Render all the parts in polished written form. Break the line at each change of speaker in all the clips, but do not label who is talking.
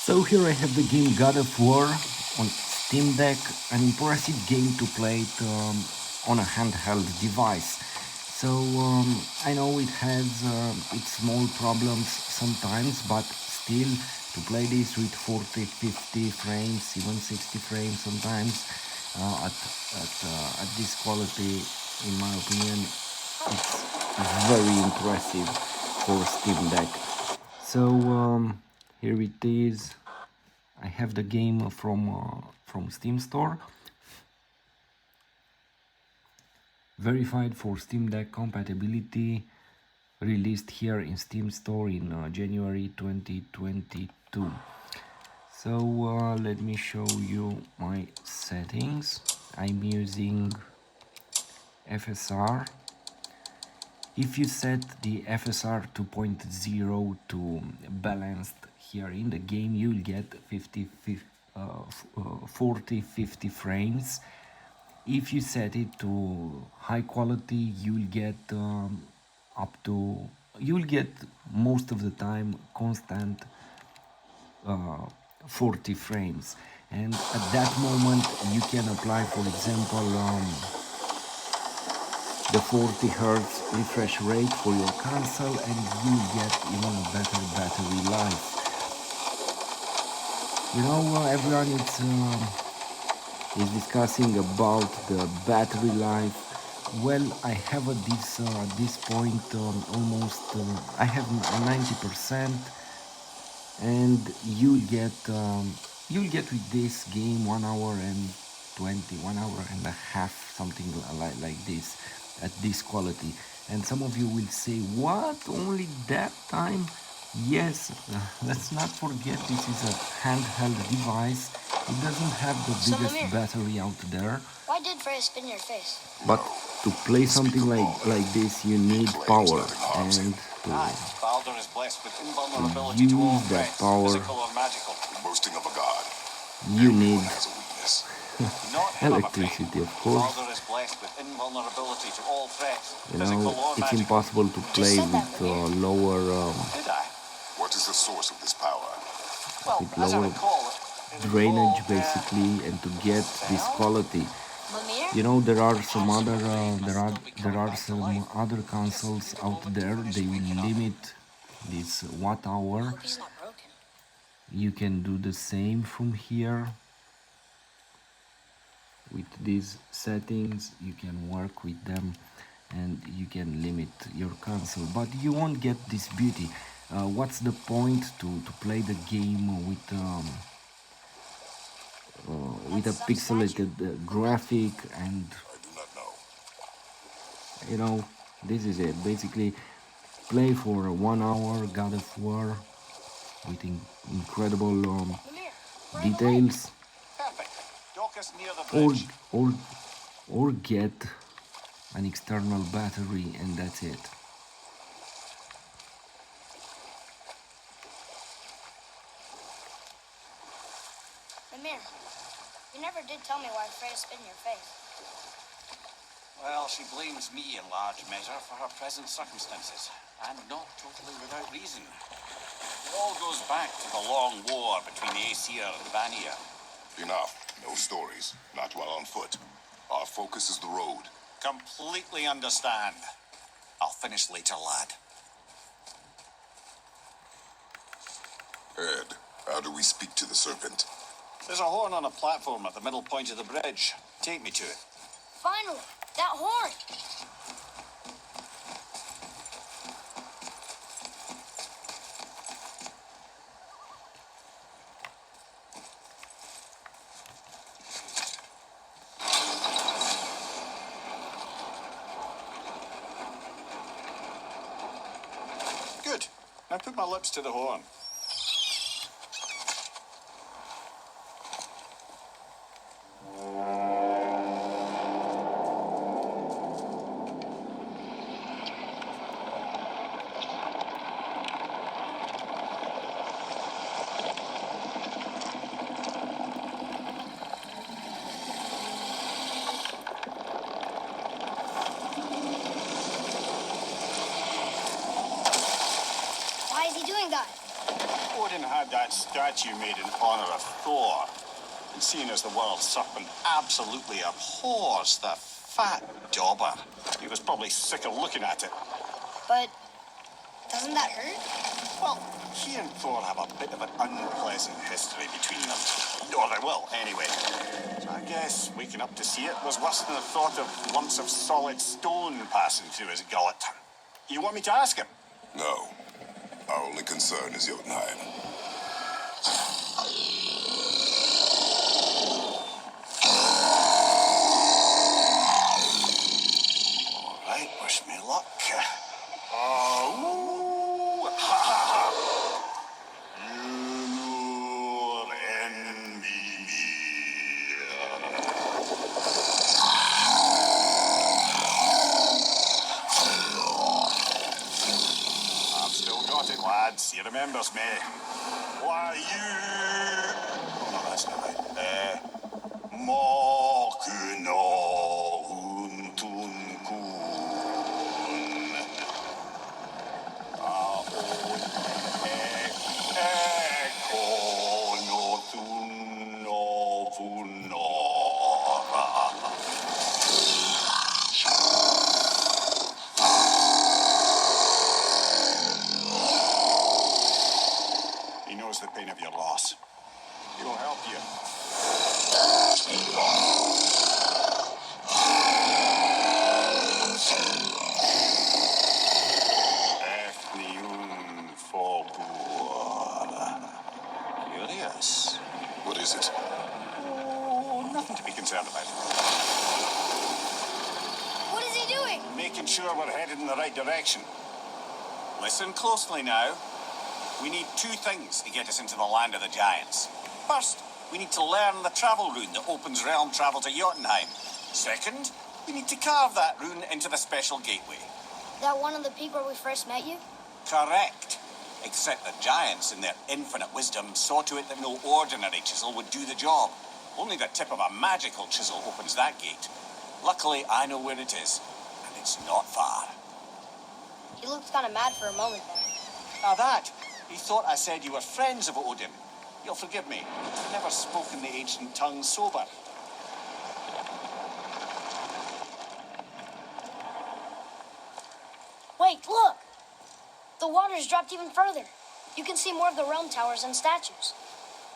So here I have the game God of War on Steam Deck, an impressive game to play it on a handheld device. So I know it has its small problems sometimes, but still to play this with 40, 50 frames, even 60 frames sometimes at this quality, in my opinion, it's very impressive for Steam Deck. So here it is. I have the game from Steam Store, verified for Steam Deck compatibility, released here in Steam Store in January 2022. So let me show you my settings. I'm using FSR. If you set the FSR 2.0 to balanced here in the game, you'll get 40, 50 frames. If you set it to high quality, you'll get you'll get most of the time constant 40 frames. And at that moment, you can apply, for example, the 40 Hz refresh rate for your console, and you get even a better battery life. You know, everyone is discussing about the battery life. Well, I have at this point almost I have 90%, and you'll get with this game 1 hour and 1 hour and a half, something like this, at this quality. And some of you will say, what, only that time? Yes, let's not forget this is a handheld device. It doesn't have the biggest battery out there.
Why did Freya spin your face?
But to play something like this, you need power, and
Baldur is blessed with
to
invulnerability to all
use that
threats,
power,
physical or magical.
Boasting of a god.
you need
Has a weakness.
Not him, I'm afraid.
electricity, of course.
Baldur is blessed with invulnerability to all threats,
You
physical
know,
or
it's
magical.
impossible to play with lower
Did I?
What is the source of this power?
Well,
with
as I
lower
recall, it
drainage,
involved,
basically, and to get this quality.
Mimir?
You know, there are some other
Absolutely.
there are some other consoles out there. They will limit this watt hour.
Hope he's not broken.
You can do the same from here. With these settings, you can work with them, and you can limit your console, but you won't get this beauty. What's the point to play the game with a pixelated graphic? And
I do not know.
you know, this is it. Basically, play for 1 hour God of War with incredible
Mimir, we're in the lake.
details,
Perfect. Dock us near the
or
bridge.
or or get an external battery, and that's it.
Mimir, you never did tell me why Freya spit in your face.
Well, she blames me in large measure for her present circumstances, and not totally without reason. It all goes back to the long war between the Aesir and Vanir.
Enough. No stories. Not while on foot. Our focus is the road.
Completely understand. I'll finish later, lad.
Ed, how do we speak to the serpent?
There's a horn on a platform at the middle point of the bridge. Take me to it.
Finally, that horn!
Good. Now put my lips to the horn.
Why is he doing that?
that statue made in honor of Thor. And seeing as the world's serpent absolutely abhors the fat dauber, he was probably sick of looking at it.
But doesn't that hurt?
Well, he and Thor have a bit of an unpleasant history between them. Or they will, anyway. So I guess waking up to see it was worse than the thought of lumps of solid stone passing through his gullet. You want me to ask him?
No. Our only concern is Jotunheim.
All right, wish me luck. Woo! Ha ha ha! Ylur en I've still got it, lads. He remembers me. Why, you... Oh, no, that's not right. Mokuno huntun kun. Ekono tunno funora. He knows the pain of your loss. He will help you. Efniun fogur. Curious.
What is it?
Oh, nothing to be concerned about.
What is he doing?
Making sure we're headed in the right direction. Listen closely now. We need two things to get us into the land of the giants. First, we need to learn the travel rune that opens realm travel to Jotunheim. Second, we need to carve that rune into the special gateway.
That one on the peak where we first met you?
Correct. Except the giants, in their infinite wisdom, saw to it that no ordinary chisel would do the job. Only the tip of a magical chisel opens that gate. Luckily, I know where it is, and it's not far.
He looked kind of mad for a moment there.
Now that, he thought I said you were friends of Odin. You'll forgive me. I've never spoken the ancient tongue sober.
Wait, look! The water's dropped even further. You can see more of the realm towers and statues.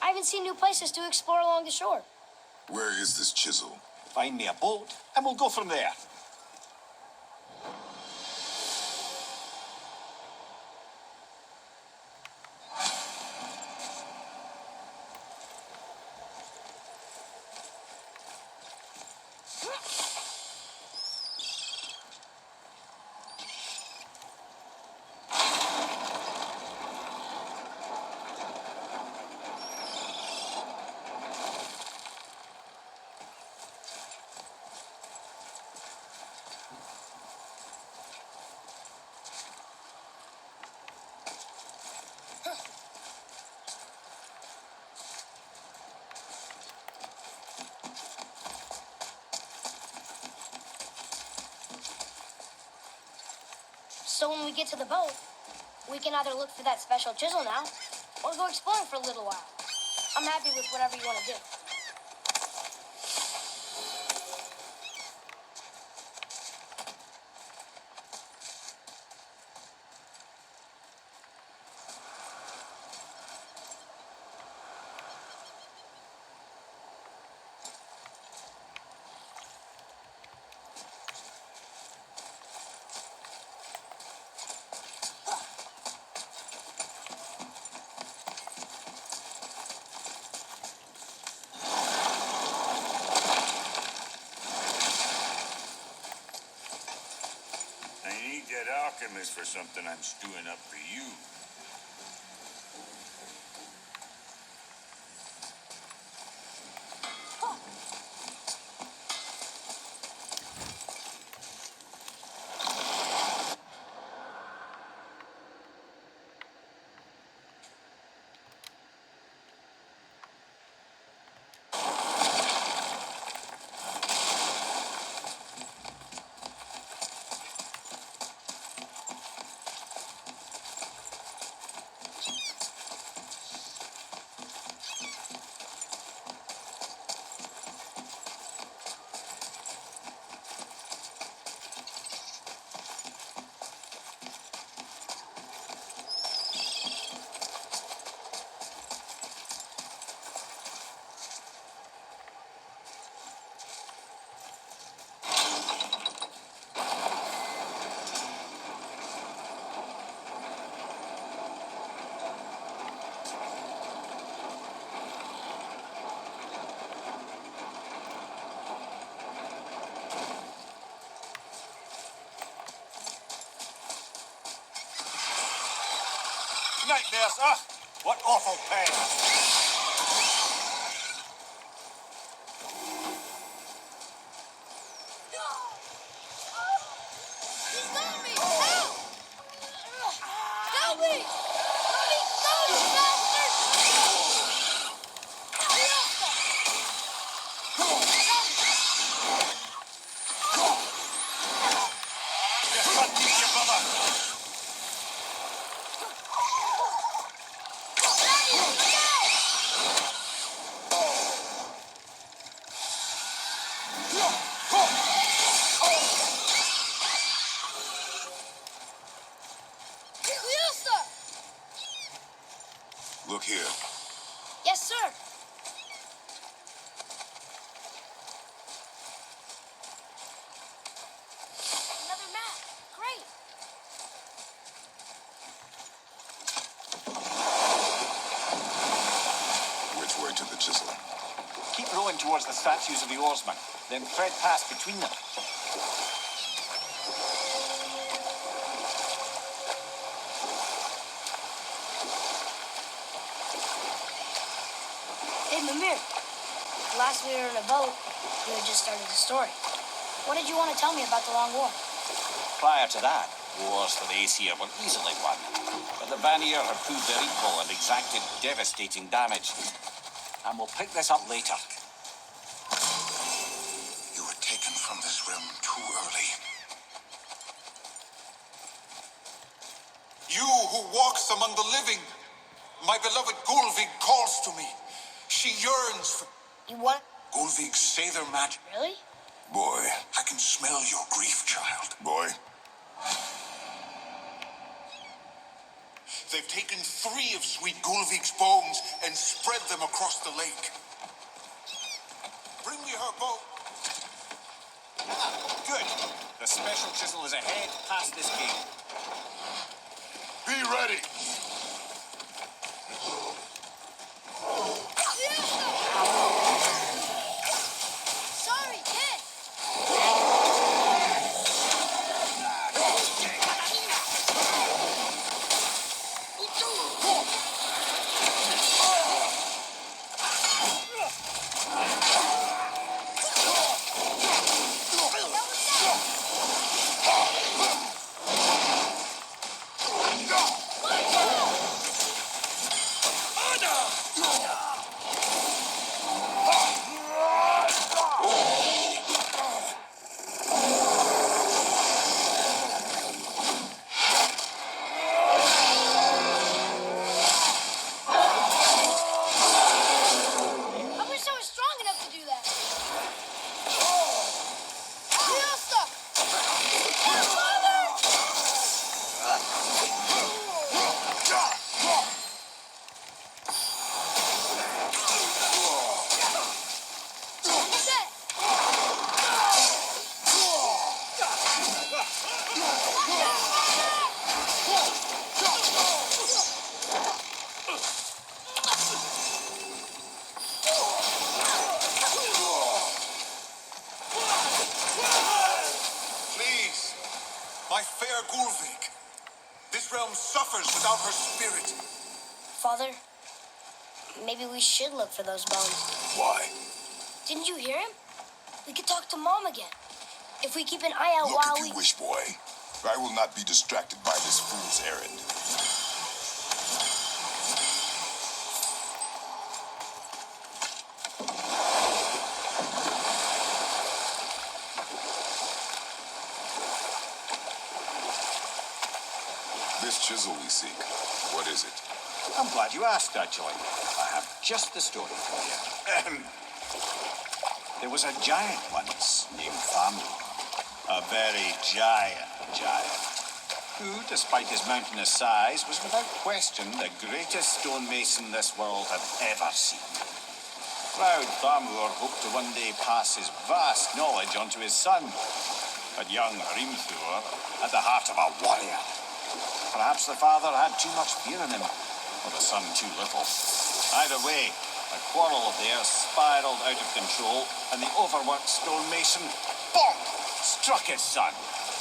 I even see new places to explore along the shore.
Where is this chisel?
Find me a boat, and we'll go from there.
So when we get to the boat, we can either look for that special chisel now, or go exploring for a little while. I'm happy with whatever you want to do.
I need that alchemist for something I'm stewing up for you.
nightmares, huh? What awful pain.
He's got me! Help! Help me! Let me go, you bastard!
Just unleash your brother.
Look here.
Yes, sir. Another map. Great.
Which way to the chisel?
Keep rowing towards the statues of the oarsmen, then thread past between them.
Hey, Mimir. Last we were in a boat, you had just started the story. What did you want to tell me about the Long War?
Prior to that, wars for the Aesir were easily won, but the Vanir have proved their equal and exacted devastating damage. And we'll pick this up later.
You were taken from this realm too early. You who walks among the living, my beloved Gulveig calls to me. She yearns for...
You want...
Gulveig, say their magic.
Really?
Boy, I can smell your grief, child. Boy. They've taken 3 of sweet Gulveig's bones and spread them across the lake. Bring me her bone.
Good. The special chisel is ahead past this gate.
Be ready.
Sorry, kid. I wish I was strong enough to do that.
Please, my fair Gulveig. This realm suffers without her spirit.
Father, maybe we should look for those bones.
Why?
Didn't you hear him? We could talk to Mom again. If we keep an eye out
Look
while
if you wish, boy. I will not be distracted by this fool's errand. This chisel we seek, what is it?
I'm glad you asked, actually. I have just the story for you. There was a giant once named Thamu. A very giant, who, despite his mountainous size, was without question the greatest stonemason this world had ever seen. Proud Thamur hoped to one day pass his vast knowledge on to his son. But young Hrimthur had the heart of a warrior. Perhaps the father had too much fear in him, or the son too little. Either way, a quarrel of theirs spiraled out of control, and the overworked stonemason, bonk, struck his son.